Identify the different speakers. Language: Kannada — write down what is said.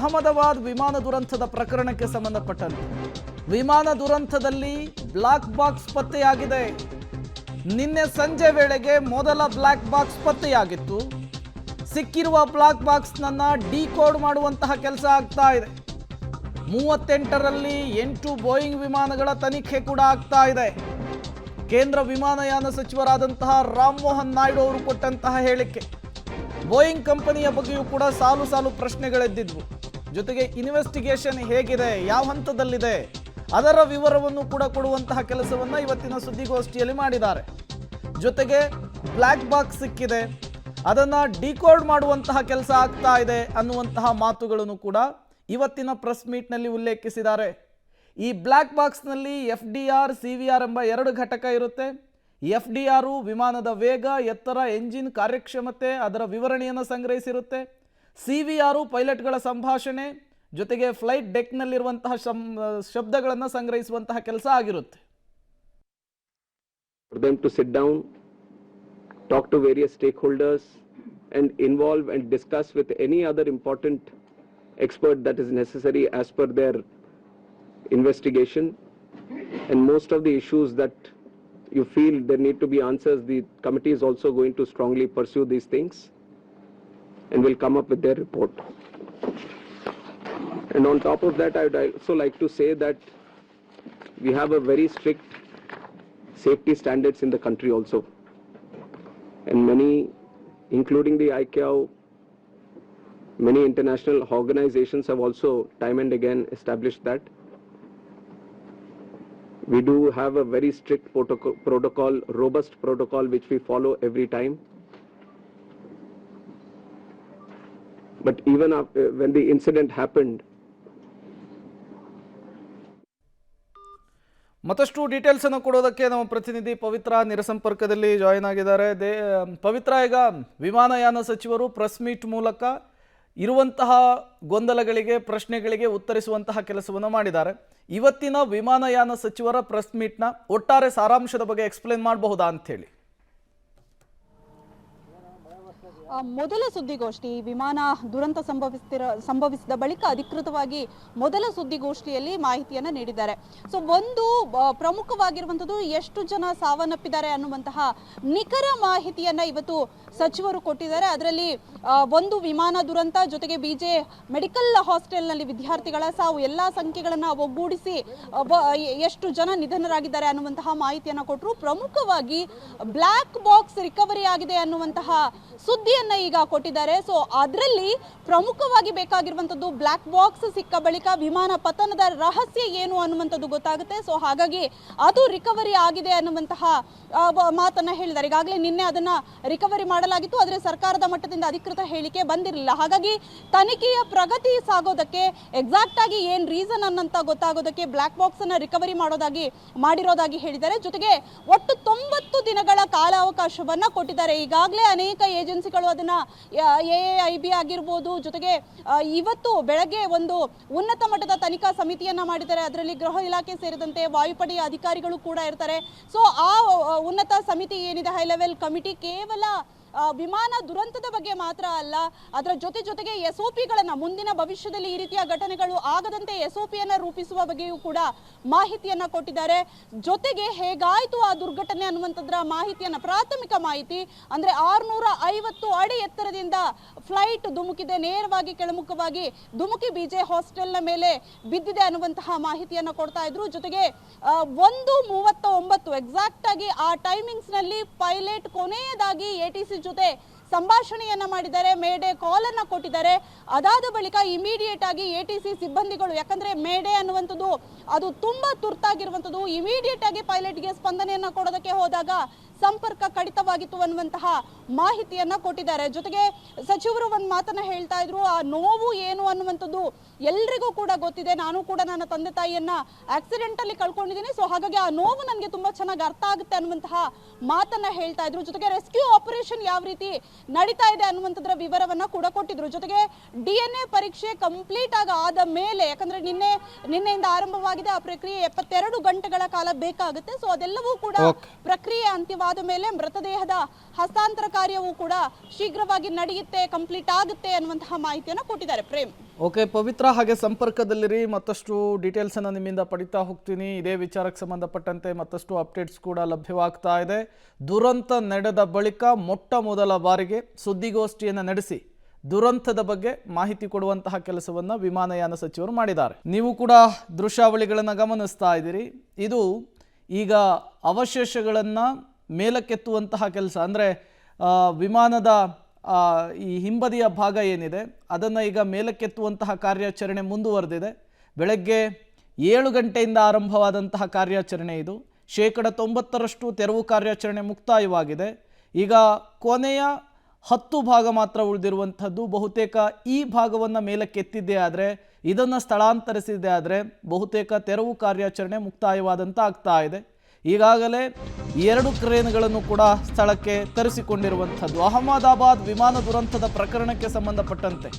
Speaker 1: ಅಹಮದಾಬಾದ್ ವಿಮಾನ ದುರಂತದ ಪ್ರಕರಣಕ್ಕೆ ಸಂಬಂಧಪಟ್ಟಂತೆ ವಿಮಾನ ದುರಂತದಲ್ಲಿ ಬ್ಲಾಕ್ ಬಾಕ್ಸ್ ಪತ್ತೆಯಾಗಿದೆ. ನಿನ್ನೆ ಸಂಜೆ ವೇಳೆಗೆ ಮೊದಲ ಬ್ಲಾಕ್ ಬಾಕ್ಸ್ ಪತ್ತೆಯಾಗಿತ್ತು. ಸಿಕ್ಕಿರುವ ಬ್ಲಾಕ್ ಬಾಕ್ಸ್ನನ್ನು ಡಿಕೋಡ್ ಮಾಡುವಂತಹ ಕೆಲಸ ಆಗ್ತಾ ಇದೆ. 38ರಲ್ಲಿ 8 ಬೋಯಿಂಗ್ ವಿಮಾನಗಳ ತನಿಖೆ ಕೂಡ ಆಗ್ತಾ ಇದೆ. ಕೇಂದ್ರ ವಿಮಾನಯಾನ ಸಚಿವರಾದಂತಹ ರಾಮಮೋಹನ್ ನಾಯ್ಡು ಅವರು ಕೊಟ್ಟಂತಹ ಹೇಳಿಕೆ, ಬೋಯಿಂಗ್ ಕಂಪನಿಯ ಬಗ್ಗೆಯೂ ಕೂಡ ಸಾಲು ಸಾಲು ಪ್ರಶ್ನೆಗಳೆದ್ದಿದ್ವು. ಜೊತೆಗೆ ಇನ್ವೆಸ್ಟಿಗೇಷನ್ ಹೇಗಿದೆ, ಯಾವ ಹಂತದಲ್ಲಿದೆ, ಅದರ ವಿವರವನ್ನು ಕೂಡ ಕೊಡುವಂತಹ ಕೆಲಸವನ್ನು ಇವತ್ತಿನ ಸುದ್ದಿಗೋಷ್ಠಿಯಲ್ಲಿ ಮಾಡಿದ್ದಾರೆ. ಜೊತೆಗೆ ಬ್ಲ್ಯಾಕ್ ಬಾಕ್ಸ್ ಸಿಕ್ಕಿದೆ, ಅದನ್ನು ಡಿಕೋಡ್ ಮಾಡುವಂತಹ ಕೆಲಸ ಆಗ್ತಾ ಇದೆ ಅನ್ನುವಂತಹ ಮಾತುಗಳನ್ನು ಕೂಡ ಇವತ್ತಿನ ಪ್ರೆಸ್ ಮೀಟ್ನಲ್ಲಿ ಉಲ್ಲೇಖಿಸಿದ್ದಾರೆ. ಈ ಬ್ಲ್ಯಾಕ್ ಬಾಕ್ಸ್ನಲ್ಲಿ FDR, CVR ಎಂಬ 2 ಘಟಕ ಇರುತ್ತೆ. FDR ವಿಮಾನದ ವೇಗ, ಎತ್ತರ, ಎಂಜಿನ್ ಕಾರ್ಯಕ್ಷಮತೆ, ಅದರ ವಿವರಣೆಯನ್ನು ಸಂಗ್ರಹಿಸಿರುತ್ತೆ. CVR ಪೈಲಟ್ಗಳ ಸಂಭಾಷಣೆ ಜೊತೆಗೆ ಫ್ಲೈಟ್ ಡೆಕ್ನಲ್ಲಿರುವಂತಹ ಶಬ್ದಗಳನ್ನು ಸಂಗ್ರಹಿಸುವಂತಹ ಕೆಲಸ ಆಗಿರುತ್ತೆ.
Speaker 2: For them to sit down, talk to various stakeholders and involve and discuss with any other important expert that is necessary as per their investigation, and most of the issues that you feel there need to be answers, the committee is also going to strongly pursue these things and will come up with their report. And on top of that, I would also like to say that we have a very strict safety standards in the country also, and many, including the ICAO, many international organizations have also time and again established that. We do have a very strict protocol, robust protocol, which we follow every time. But even after, when the incident happened,
Speaker 1: ಮತ್ತಷ್ಟು ಡೀಟೇಲ್ಸ್ ಅನ್ನು ಕೊಡೋದಕ್ಕೆ ನಮ್ಮ ಪ್ರತಿನಿಧಿ ಪವಿತ್ರ ನಿರಸಂಪರ್ಕದಲ್ಲಿ ಜಾಯಿನ್ ಆಗಿದ್ದಾರೆ. ಪವಿತ್ರ, ಈಗ ವಿಮಾನಯಾನ ಸಚಿವರು ಪ್ರೆಸ್ ಮೀಟ್ ಮೂಲಕ ಇರುವಂತಹ ಗೊಂದಲಗಳಿಗೆ, ಪ್ರಶ್ನೆಗಳಿಗೆ ಉತ್ತರಿಸುವಂತಹ ಕೆಲಸವನ್ನು ಮಾಡಿದ್ದಾರೆ. ಇವತ್ತಿನ ವಿಮಾನಯಾನ ಸಚಿವರ ಪ್ರೆಸ್ ಮೀಟ್ನ ಒಟ್ಟಾರೆ ಸಾರಾಂಶದ ಬಗ್ಗೆ ಎಕ್ಸ್ಪ್ಲೇನ್ ಮಾಡಬಹುದಾ ಅಂತ ಹೇಳಿ?
Speaker 3: ಮೊದಲ ಸುದ್ದಿಗೋಷ್ಠಿ, ವಿಮಾನ ದುರಂತ ಸಂಭವಿಸಿದ ಬಳಿಕ ಅಧಿಕೃತವಾಗಿ ಮೊದಲ ಸುದ್ದಿಗೋಷ್ಠಿಯಲ್ಲಿ ಮಾಹಿತಿಯನ್ನು ನೀಡಿದ್ದಾರೆ. ಸೊ ಒಂದು ಪ್ರಮುಖವಾಗಿರುವಂಥದ್ದು ಎಷ್ಟು ಜನ ಸಾವನ್ನಪ್ಪಿದ್ದಾರೆ ಅನ್ನುವಂತಹ ನಿಖರ ಮಾಹಿತಿಯನ್ನು ಇವತ್ತು ಸಚಿವರು ಕೊಟ್ಟಿದ್ದಾರೆ. ಅದರಲ್ಲಿ ಒಂದು ವಿಮಾನ ದುರಂತ ಜೊತೆಗೆ BJ ಮೆಡಿಕಲ್ ಹಾಸ್ಟೆಲ್ನಲ್ಲಿ ವಿದ್ಯಾರ್ಥಿಗಳ ಸಾವು, ಎಲ್ಲ ಸಂಖ್ಯೆಗಳನ್ನು ಒಗ್ಗೂಡಿಸಿ ಎಷ್ಟು ಜನ ನಿಧನರಾಗಿದ್ದಾರೆ ಅನ್ನುವಂತಹ ಮಾಹಿತಿಯನ್ನು ಕೊಟ್ಟರು. ಪ್ರಮುಖವಾಗಿ ಬ್ಲ್ಯಾಕ್ ಬಾಕ್ಸ್ ರಿಕವರಿ ಆಗಿದೆ ಅನ್ನುವಂತಹ ಸುದ್ದಿಯನ್ನು ಈಗ ಕೊಟ್ಟಿದ್ದಾರೆ. ಸೊ ಅದರಲ್ಲಿ ಪ್ರಮುಖವಾಗಿ ಬೇಕಾಗಿರುವಂತದ್ದು ಬ್ಲ್ಯಾಕ್ ಬಾಕ್ಸ್ ಸಿಕ್ಕ ಬಳಿಕ ವಿಮಾನ ಪತನದ ರಹಸ್ಯ ಏನು ಅನ್ನುವಂಥದ್ದು ಗೊತ್ತಾಗುತ್ತೆ. ಸೊ ಹಾಗಾಗಿ ಅದು ರಿಕವರಿ ಆಗಿದೆ ಅನ್ನುವಂತಹ ಮಾತನ್ನ ಹೇಳಿದ್ದಾರೆ. ಈಗಾಗಲೇ ನಿನ್ನೆ ಅದನ್ನ ರಿಕವರಿ ಮಾಡಲಾಗಿತ್ತು, ಆದರೆ ಸರ್ಕಾರದ ಮಟ್ಟದಿಂದ ಅಧಿಕೃತ ಹೇಳಿಕೆ ಬಂದಿರಲಿಲ್ಲ. ಹಾಗಾಗಿ ತನಿಖೆಯ ಪ್ರಗತಿ ಸಾಗೋದಕ್ಕೆ, ಎಕ್ಸಾಕ್ಟ್ ಆಗಿ ಏನ್ ರೀಸನ್ ಅನ್ನಂತ ಗೊತ್ತಾಗೋದಕ್ಕೆ ಬ್ಲ್ಯಾಕ್ ಬಾಕ್ಸ್ ಅನ್ನ ರಿಕವರಿ ಮಾಡಿರೋದಾಗಿ ಹೇಳಿದ್ದಾರೆ. ಜೊತೆಗೆ ಒಟ್ಟು 90 ದಿನಗಳ ಕಾಲಾವಕಾಶವನ್ನ ಕೊಟ್ಟಿದ್ದಾರೆ. ಈಗಾಗಲೇ ಅನೇಕ ಏಜೆನ್ಸಿಗಳು ಅದನ್ನ AAIB ಆಗಿರ್ಬೋದು, ಜೊತೆಗೆ ಇವತ್ತು ಬೆಳಗ್ಗೆ ಒಂದು ಉನ್ನತ ಮಟ್ಟದ ತನಿಖಾ ಸಮಿತಿಯನ್ನ ಮಾಡಿದ್ದಾರೆ. ಅದರಲ್ಲಿ ಗೃಹ ಇಲಾಖೆ ಸೇರಿದಂತೆ ವಾಯುಪಡೆಯ ಅಧಿಕಾರಿಗಳು ಕೂಡ ಇರ್ತಾರೆ. ಸೊ ಆ ಉನ್ನತ ಸಮಿತಿ ಏನಿದೆ, ಹೈ ಲೆವೆಲ್ ಕಮಿಟಿ, ಕೇವಲ ವಿಮಾನ ದುರಂತದ ಬಗ್ಗೆ ಮಾತ್ರ ಅಲ್ಲ, ಅದರ ಜೊತೆಗೆ SOPಗಳನ್ನ, ಮುಂದಿನ ಭವಿಷ್ಯದಲ್ಲಿ ಈ ರೀತಿಯ ಘಟನೆಗಳು ಆಗದಂತೆ SOPಯನ್ನ ರೂಪಿಸುವ ಬಗ್ಗೆಯೂ ಕೂಡ ಮಾಹಿತಿಯನ್ನ ಕೊಟ್ಟಿದ್ದಾರೆ. ಜೊತೆಗೆ ಹೇಗಾಯ್ತು ಆ ದುರ್ಘಟನೆ ಅನ್ನುವಂಥದ್ರ ಮಾಹಿತಿಯನ್ನ, ಪ್ರಾಥಮಿಕ ಮಾಹಿತಿ ಅಂದ್ರೆ 650 ಅಡಿ ಎತ್ತರದಿಂದ ಫ್ಲೈಟ್ ಧುಮುಕಿದೆ, ನೇರವಾಗಿ ಕೆಳಮುಖವಾಗಿ ಧುಮುಕಿ BJ ಹಾಸ್ಟೆಲ್ನ ಮೇಲೆ ಬಿದ್ದಿದೆ ಅನ್ನುವಂತಹ ಮಾಹಿತಿಯನ್ನ ಕೊಡ್ತಾ ಇದ್ರು. ಜೊತೆಗೆ 1:39 ಎಕ್ಸಾಕ್ಟ್ ಆಗಿ ಆ ಟೈಮಿಂಗ್ಸ್ ನಲ್ಲಿ ಪೈಲಟ್ ಕೊನೆಯದಾಗಿ ATC ಜೊತೆ ಸಂಭಾಷಣೆಯನ್ನ ಮಾಡಿದ್ದಾರೆ, ಮೇಡೆ ಕಾಲ್ ಅನ್ನ ಕೊಟ್ಟಿದ್ದಾರೆ. ಅದಾದ ಬಳಿಕ ಇಮಿಡಿಯೇಟ್ ಆಗಿ ATC ಸಿಬ್ಬಂದಿಗಳು, ಯಾಕಂದ್ರೆ ಮೇಡೆ ಅನ್ನುವಂಥದ್ದು ಅದು ತುಂಬಾ ತುರ್ತಾಗಿರುವಂಥದ್ದು, ಇಮಿಡಿಯೇಟ್ ಆಗಿ ಪೈಲಟ್ಗೆ ಸ್ಪಂದನೆಯನ್ನ ಕೊಡೋದಕ್ಕೆ ಹೋದಾಗ ಸಂಪರ್ಕ ಕಡಿತವಾಗಿತ್ತು ಅನ್ನುವಂತಹ ಮಾಹಿತಿಯನ್ನ ಕೊಟ್ಟಿದ್ದಾರೆ. ಜೊತೆಗೆ ಸಚಿವರು ಒಂದು ಮಾತನ್ನ ಹೇಳ್ತಾ ಇದ್ರು, ಆ ನೋವು ಏನು ಅನ್ನುವಂಥದ್ದು ಎಲ್ರಿಗೂ ಕೂಡ ಗೊತ್ತಿದೆ. ನಾನು ಕೂಡ ನನ್ನ ತಂದೆ ತಾಯಿಯನ್ನ ಆಕ್ಸಿಡೆಂಟ್ ಅಲ್ಲಿ ಕಳ್ಕೊಂಡಿದ್ದೀನಿ. ಸೊ ಹಾಗಾಗಿ ಆ ನೋವು ನನಗೆ ತುಂಬಾ ಚೆನ್ನಾಗಿ ಅರ್ಥ ಆಗುತ್ತೆ ಅನ್ನುವಂತಹ ಮಾತನ್ನ ಹೇಳ್ತಾ ಇದ್ರು. ಜೊತೆಗೆ ರೆಸ್ಕ್ಯೂ ಆಪರೇಷನ್ ಯಾವ ರೀತಿ ನಡೀತಾ ಇದೆ ಅನ್ನುವಂಥದ್ರ ವಿವರವನ್ನ ಕೂಡ ಕೊಟ್ಟಿದ್ರು. ಜೊತೆಗೆ DNA ಪರೀಕ್ಷೆ ಕಂಪ್ಲೀಟ್ ಆದ ಮೇಲೆ, ಯಾಕಂದ್ರೆ ನಿನ್ನೆಯಿಂದ ಆರಂಭವಾಗಿದೆ ಆ ಪ್ರಕ್ರಿಯೆ, 72 ಗಂಟೆಗಳ ಕಾಲ ಬೇಕಾಗುತ್ತೆ. ಸೊ ಅದೆಲ್ಲವೂ ಕೂಡ ಪ್ರಕ್ರಿಯೆ ಅಂತ್ಯವಾದ ಆದ ಮೇಲೆ ಮೃತದೇಹದ ಹಸ್ತಾಂತರ ಕಾರ್ಯವೂ ಕೂಡ ಶೀಘ್ರವಾಗಿ ನಡೆಯುತ್ತೆ, ಕಂಪ್ಲೀಟ್ ಆಗುತ್ತೆ ಅನ್ನುವಂತಹ ಮಾಹಿತಿಯನ್ನು ಕೊಟ್ಟಿದ್ದಾರೆ. ಪ್ರೇಮ್.
Speaker 1: ಓಕೆ ಪವಿತ್ರ, ಹಾಗೆ ಸಂಪರ್ಕದಲ್ಲಿರಿ, ಮತ್ತಷ್ಟು ಡೀಟೇಲ್ಸನ್ನು ನಿಮ್ಮಿಂದ ಪಡಿತಾ ಹೋಗ್ತೀನಿ. ಇದೇ ವಿಚಾರಕ್ಕೆ ಸಂಬಂಧಪಟ್ಟಂತೆ ಮತ್ತಷ್ಟು ಅಪ್ಡೇಟ್ಸ್ ಕೂಡ ಲಭ್ಯವಾಗ್ತಾ ಇದೆ. ದುರಂತ ನಡೆದ ಬಳಿಕ ಮೊಟ್ಟ ಮೊದಲ ಬಾರಿಗೆ ಸುದ್ದಿಗೋಷ್ಠಿಯನ್ನು ನಡೆಸಿ ದುರಂತದ ಬಗ್ಗೆ ಮಾಹಿತಿ ಕೊಡುವಂತಹ ಕೆಲಸವನ್ನು ವಿಮಾನಯಾನ ಸಚಿವರು ಮಾಡಿದ್ದಾರೆ. ನೀವು ಕೂಡ ದೃಶ್ಯಾವಳಿಗಳನ್ನು ಗಮನಿಸ್ತಾ ಇದ್ದೀರಿ. ಇದು ಈಗ ಅವಶೇಷಗಳನ್ನು ಮೇಲಕ್ಕೆತ್ತುವಂತಹ ಕೆಲಸ, ಅಂದರೆ ವಿಮಾನದ ಈ ಹಿಂಬದಿಯ ಭಾಗ ಏನಿದೆ ಅದನ್ನು ಈಗ ಮೇಲಕ್ಕೆತ್ತುವಂತಹ ಕಾರ್ಯಾಚರಣೆ ಮುಂದುವರೆದಿದೆ. ಬೆಳಗ್ಗೆ 7 ಗಂಟೆಯಿಂದ ಆರಂಭವಾದಂತಹ ಕಾರ್ಯಾಚರಣೆ ಇದು. 90% ತೆರವು ಕಾರ್ಯಾಚರಣೆ ಮುಕ್ತಾಯವಾಗಿದೆ. ಈಗ ಕೊನೆಯ 10 ಭಾಗ ಮಾತ್ರ ಉಳಿದಿರುವಂಥದ್ದು. ಬಹುತೇಕ ಈ ಭಾಗವನ್ನು ಮೇಲಕ್ಕೆತ್ತಿದ್ದೇ ಆದರೆ, ಇದನ್ನು ಸ್ಥಳಾಂತರಿಸಿದ್ದೇ ಆದರೆ ಬಹುತೇಕ ತೆರವು ಕಾರ್ಯಾಚರಣೆ ಮುಕ್ತಾಯವಾದಂಥ ಆಗ್ತಾ ಇದೆ. ಈಗಾಗಲೇ 2 ಕ್ರೇನ್ಗಳನ್ನು ಕೂಡ ಸ್ಥಳಕ್ಕೆ ತರಿಸಿಕೊಂಡಿರುವಂಥದ್ದು. ಅಹಮದಾಬಾದ್ ವಿಮಾನ ದುರಂತದ ಪ್ರಕರಣಕ್ಕೆ ಸಂಬಂಧಪಟ್ಟಂತೆ